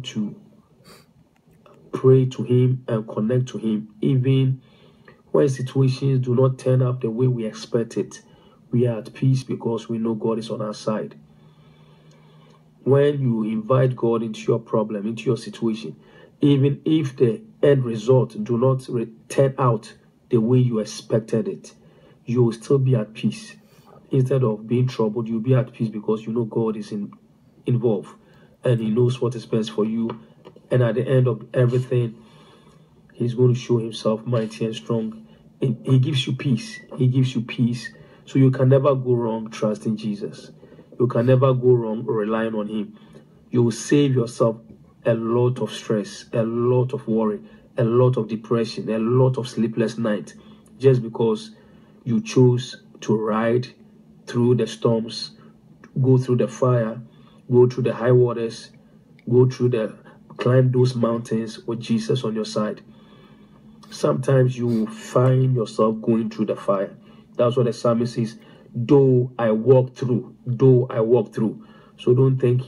learn to pray to him and connect to him, even when situations do not turn up the way we expect it. We are at peace because we know God is on our side. When you invite God into your problem, into your situation, even if the end result do not turn out the way you expected it, you will still be at peace. Instead of being troubled, you'll be at peace because you know God is involved and he knows what is best for you. And at the end of everything, he's going to show himself mighty and strong. And he gives you peace. He gives you peace. So you can never go wrong trusting Jesus. You can never go wrong relying on him. You will save yourself a lot of stress, a lot of worry, a lot of depression, a lot of sleepless nights, just because you chose to ride through the storms, go through the fire, go through the high waters, climb those mountains with Jesus on your side. Sometimes you will find yourself going through the fire. That's what the psalmist says, though I walk through. So don't think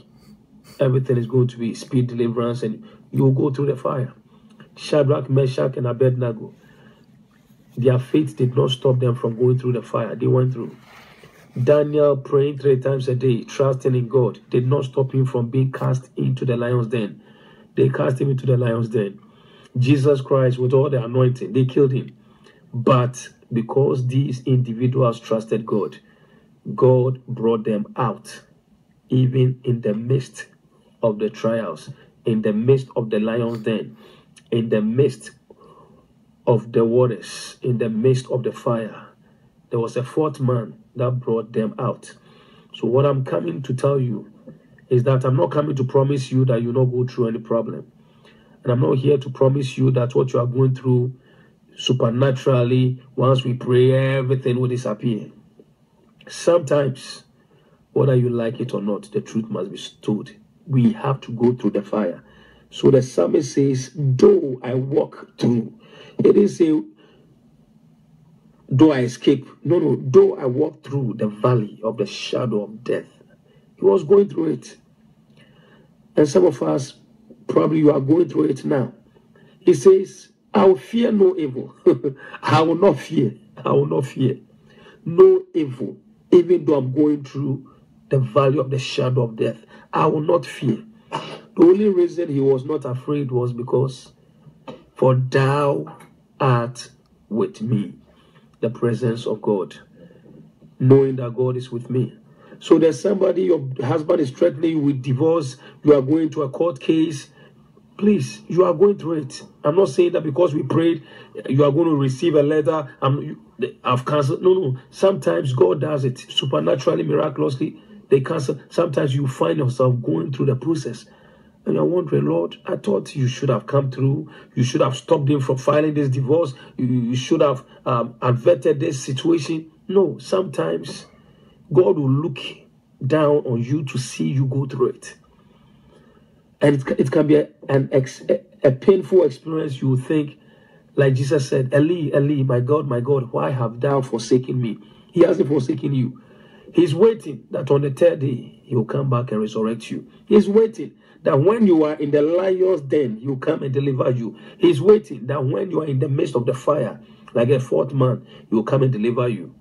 everything is going to be speed deliverance and you'll go through the fire. Shadrach, Meshach, and Abednego, their faith did not stop them from going through the fire. They went through. Daniel, praying 3 times a day, trusting in God, did not stop him from being cast into the lion's den. They cast him into the lion's den. Jesus Christ, with all the anointing, they killed him. But because these individuals trusted God, God brought them out, even in the midst of the trials, in the midst of the lion's den, in the midst of the waters, in the midst of the fire. There was a 4th man that brought them out. So what I'm coming to tell you is that I'm not coming to promise you that you'll not go through any problem. And I'm not here to promise you that what you are going through supernaturally, once we pray, everything will disappear. Sometimes, whether you like it or not, the truth must be told. We have to go through the fire. So the psalmist says, though I walk through. It didn't say, though I escape. No, though I walk through the valley of the shadow of death. He was going through it. And some of us, probably you are going through it now. He says, I will fear no evil. I will not fear. I will not fear no evil. Even though I'm going through the valley of the shadow of death, I will not fear. The only reason he was not afraid was because, for thou art with me. The presence of God. Knowing that God is with me. So there's somebody, your husband is threatening you with divorce, you are going to a court case. Please, you are going through it. I'm not saying that because we prayed, you are going to receive a letter. I've canceled. No. Sometimes God does it supernaturally, miraculously. They cancel. Sometimes you find yourself going through the process. And you're wondering, Lord, I thought you should have come through. You should have stopped him from filing this divorce. You should have averted this situation. No, sometimes God will look down on you to see you go through it. And it can be a painful experience. You will think, like Jesus said, Eli, Eli, my God, why have thou forsaken me? He hasn't forsaken you. He's waiting that on the 3rd day, he will come back and resurrect you. He's waiting that when you are in the lion's den, he will come and deliver you. He's waiting that when you are in the midst of the fire, like a 4th man, he will come and deliver you.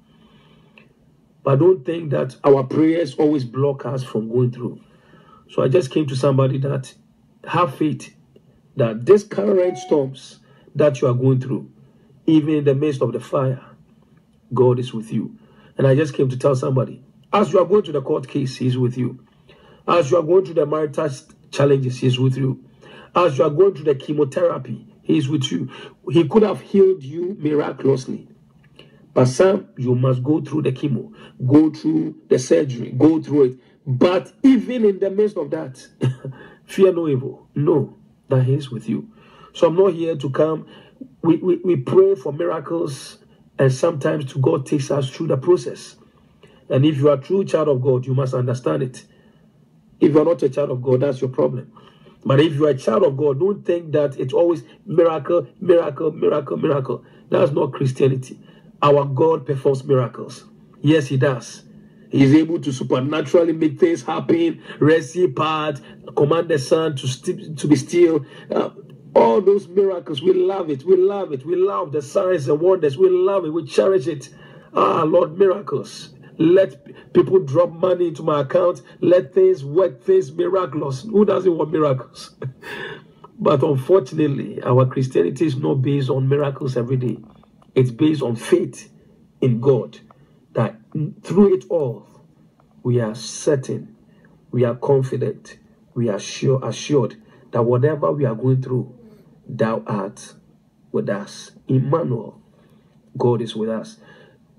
But don't think that our prayers always block us from going through. So I just came to somebody that have faith that these current storms that you are going through, even in the midst of the fire, God is with you. And I just came to tell somebody, as you are going to the court case, he's with you. As you are going through the marital challenges, he's with you. As you are going through the chemotherapy, he's with you. He could have healed you miraculously. But some, you must go through the chemo, go through the surgery, go through it. But even in the midst of that, fear no evil. Know that he is with you. So I'm not here to come. We pray for miracles, and sometimes God takes us through the process. And if you are a true child of God, you must understand it. If you are not a child of God, that's your problem. But if you are a child of God, don't think that it's always miracle, miracle, miracle, miracle. That's not Christianity. Our God performs miracles. Yes, he does. He's able to supernaturally make things happen, rescue part, command the sun to be still. All those miracles, we love it. We love it. We love the signs and wonders. We love it. We cherish it. Lord, miracles. Let people drop money into my account. Let things work, things miraculous. Who doesn't want miracles? But unfortunately, our Christianity is not based on miracles every day. It's based on faith in God. That through it all, we are certain, we are confident, we are assured that whatever we are going through, thou art with us. Emmanuel, God is with us.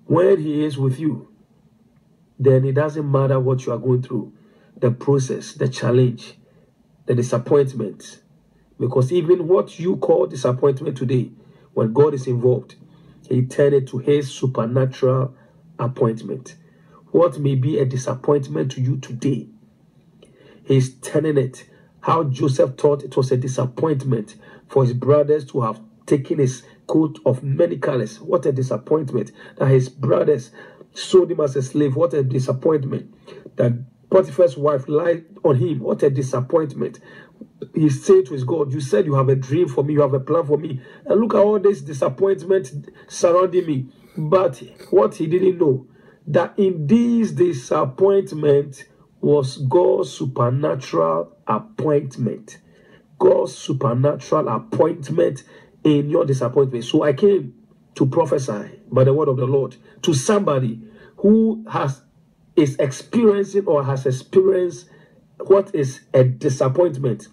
When he is with you, then it doesn't matter what you are going through, the process, the challenge, the disappointment. Because even what you call disappointment today, when God is involved, he turned it to his supernatural appointment. What may be a disappointment to you today, he's turning it. How Joseph thought it was a disappointment for his brothers to have taken his coat of many colors. What a disappointment that his brothers sold him as a slave. What a disappointment that Potiphar's wife lied on him. What a disappointment. He said to his God, you said you have a dream for me, you have a plan for me, and look at all this disappointment surrounding me. But what he didn't know, that in this disappointment was God's supernatural appointment. God's supernatural appointment in your disappointment. So I came to prophesy by the word of the Lord to somebody who is experiencing or has experienced what is a disappointment,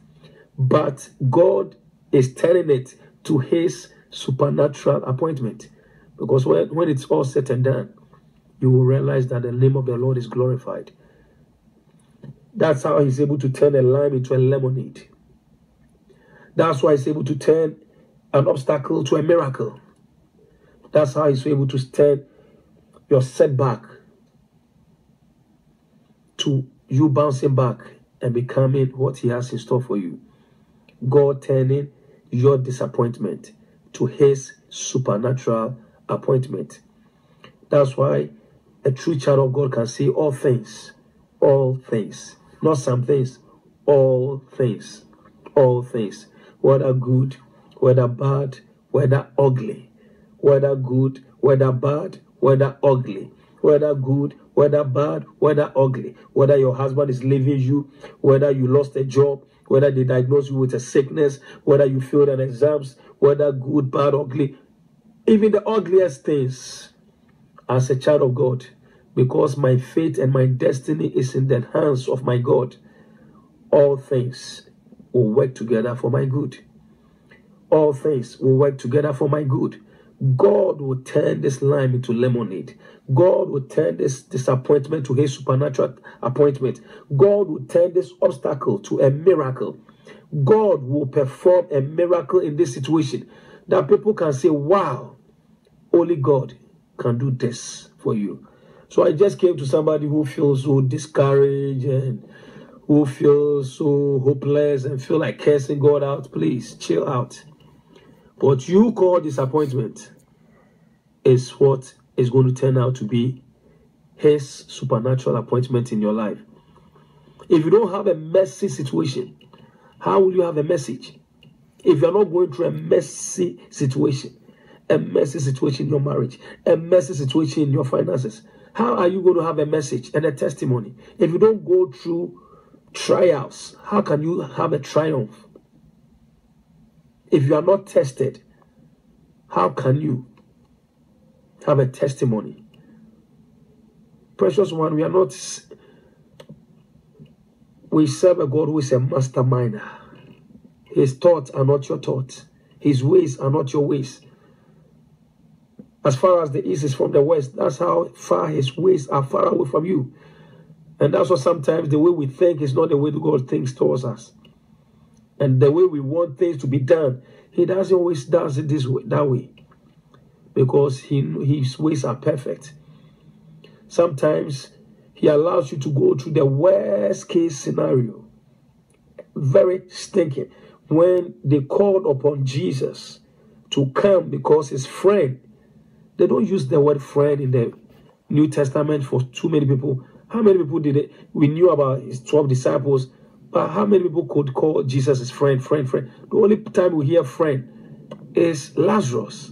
but God is turning it to his supernatural appointment. Because when it's all said and done, you will realize that the name of the Lord is glorified. That's how he's able to turn a lime into a lemonade. That's why he's able to turn an obstacle to a miracle. That's how he's able to turn your setback to you bouncing back and becoming what he has in store for you. God turning your disappointment to his supernatural appointment. That's why a true child of God can say all things, not some things, all things, whether good, whether bad, whether ugly, whether good, whether bad, whether ugly, whether good, whether bad, whether ugly, whether your husband is leaving you, whether you lost a job, whether they diagnose you with a sickness, whether you failed an exams, whether good, bad, ugly, even the ugliest things, as a child of God, because my fate and my destiny is in the hands of my God, all things will work together for my good. All things will work together for my good. God will turn this lime into lemonade. God will turn this disappointment to his supernatural appointment. God will turn this obstacle to a miracle. God will perform a miracle in this situation that people can say, wow, only God can do this for you. So I just came to somebody who feels so discouraged and who feels so hopeless and feel like cursing God out. Please chill out. What you call disappointment is what is going to turn out to be his supernatural appointment in your life. If you don't have a messy situation, how will you have a message? If you're not going through a messy situation in your marriage, a messy situation in your finances, how are you going to have a message and a testimony? If you don't go through trials, how can you have a triumph? If you are not tested, how can you have a testimony? Precious one, we serve a God who is a masterminder. His thoughts are not your thoughts. His ways are not your ways. As far as the east is from the west, that's how far his ways are far away from you. And that's why sometimes the way we think is not the way God thinks towards us. And the way we want things to be done, he doesn't always does it that way. Because his ways are perfect. Sometimes he allows you to go through the worst case scenario. Very stinking. When they called upon Jesus to come because his friend, they don't use the word friend in the New Testament for too many people. How many people did it? We knew about his 12 disciples, but how many people could call Jesus his friend? The only time we hear friend is Lazarus.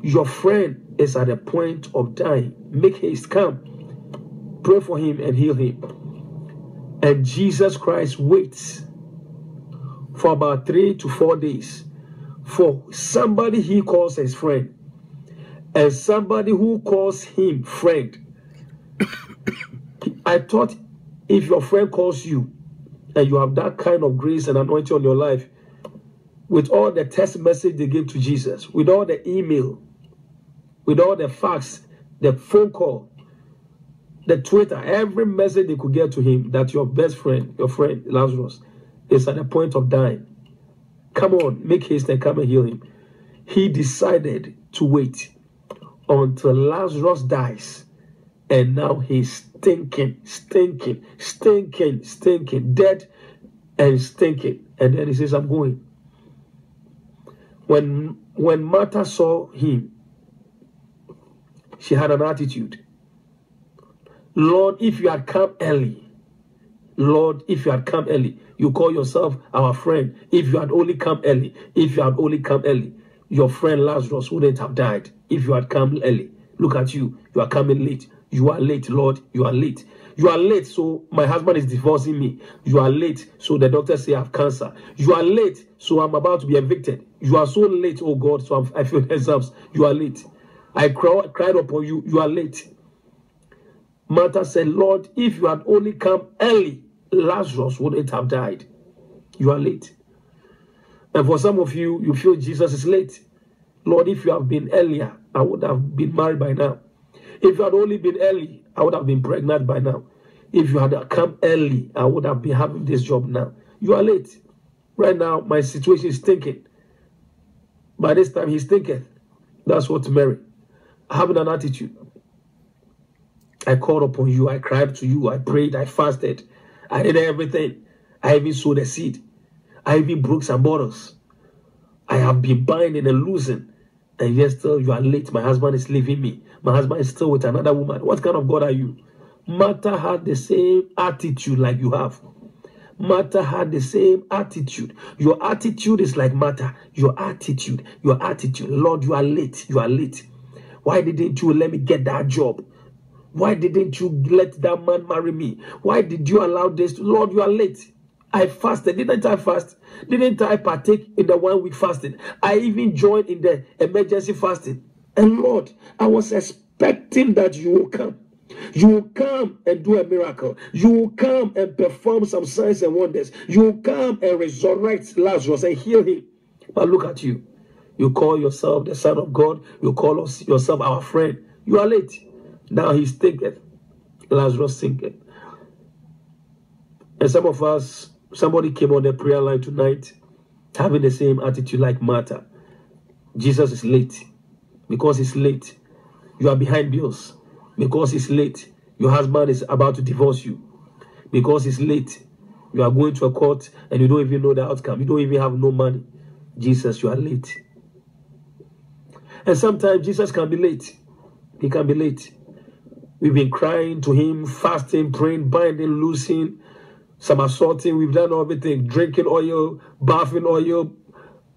Your friend is at the point of dying. Make haste, come. Pray for him and heal him. And Jesus Christ waits for about 3 to 4 days for somebody he calls his friend and somebody who calls him friend. I thought if your friend calls you and you have that kind of grace and anointing on your life, with all the text message they gave to Jesus, with all the email, with all the fax, the phone call, the Twitter, every message they could get to him that your best friend, your friend Lazarus, is at the point of dying. Come on, make haste and come and heal him. He decided to wait until Lazarus dies. And now he's stinking, dead and stinking. And then he says, I'm going. When Martha saw him, she had an attitude. Lord, if you had come early, Lord, if you had come early, you call yourself our friend. If you had only come early, your friend Lazarus wouldn't have died if you had come early. Look at you. You are coming late. You are late, Lord. You are late. You are late, so my husband is divorcing me. You are late, so the doctor say I have cancer. You are late, so I'm about to be evicted. You are so late, oh God, so I failed exams. You are late. I cried upon you. You are late. Martha said, Lord, if you had only come early, Lazarus wouldn't have died. You are late. And for some of you, you feel Jesus is late. Lord, if you have been earlier, I would have been married by now. If you had only been early, I would have been pregnant by now. If you had come early, I would have been having this job now. You are late. Right now, my situation is stinking. By this time, he's thinking. That's what Mary. Having an attitude. I called upon you. I cried to you. I prayed. I fasted. I did everything. I even sowed a seed. I even broke some bottles. I have been binding and losing. And yet still you are late. My husband is leaving me. My husband is still with another woman. What kind of God are you? Martha had the same attitude like you have. Martha had the same attitude. Your attitude is like Martha. Your attitude. Lord, you are late. You are late. Why didn't you let me get that job? Why didn't you let that man marry me? Why did you allow this? Lord, you are late. I fasted. Didn't I fast? Didn't I partake in the 1 week fasting? I even joined in the emergency fasting. And Lord, I was expecting that you will come. You will come and do a miracle. You will come and perform some signs and wonders. You will come and resurrect Lazarus and heal him. But look at you. You call yourself the Son of God. You call yourself our friend. You are late. Now he stinketh. Lazarus stinketh. And some of us, somebody came on the prayer line tonight having the same attitude like Martha. Jesus is late. Because he's late, you are behind bills. Because he's late, your husband is about to divorce you. Because he's late, you are going to a court and you don't even know the outcome. You don't even have no money. Jesus, you are late. And sometimes Jesus can be late. He can be late. We've been crying to him, fasting, praying, binding, loosing, some assaulting. We've done everything, drinking oil, bathing oil,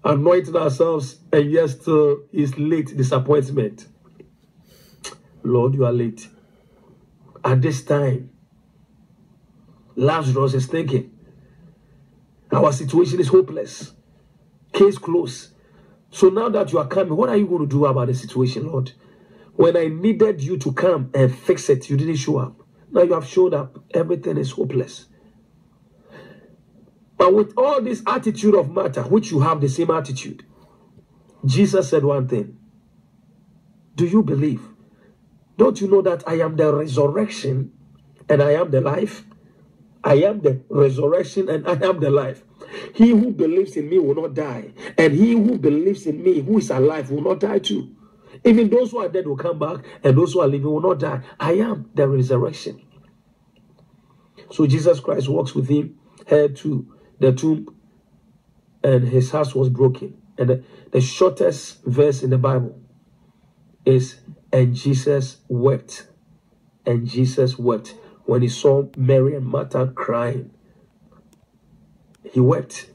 anointing ourselves, and yet still is late. Disappointment. Lord, you are late. At this time, Lazarus is thinking, our situation is hopeless. Case closed. So now that you are coming, what are you going to do about the situation, Lord? When I needed you to come and fix it, you didn't show up. Now you have showed up. Everything is hopeless. But with all this attitude of Martha, which you have the same attitude, Jesus said one thing. Do you believe? Don't you know that I am the resurrection and I am the life? I am the resurrection and I am the life. He who believes in me will not die. And he who believes in me, who is alive, will not die too. Even those who are dead will come back, and those who are living will not die. I am the resurrection. So Jesus Christ walks with him, head to the tomb, and his heart was broken. And the shortest verse in the Bible is, and Jesus wept. And Jesus wept. when he saw Mary and Martha crying, he wept.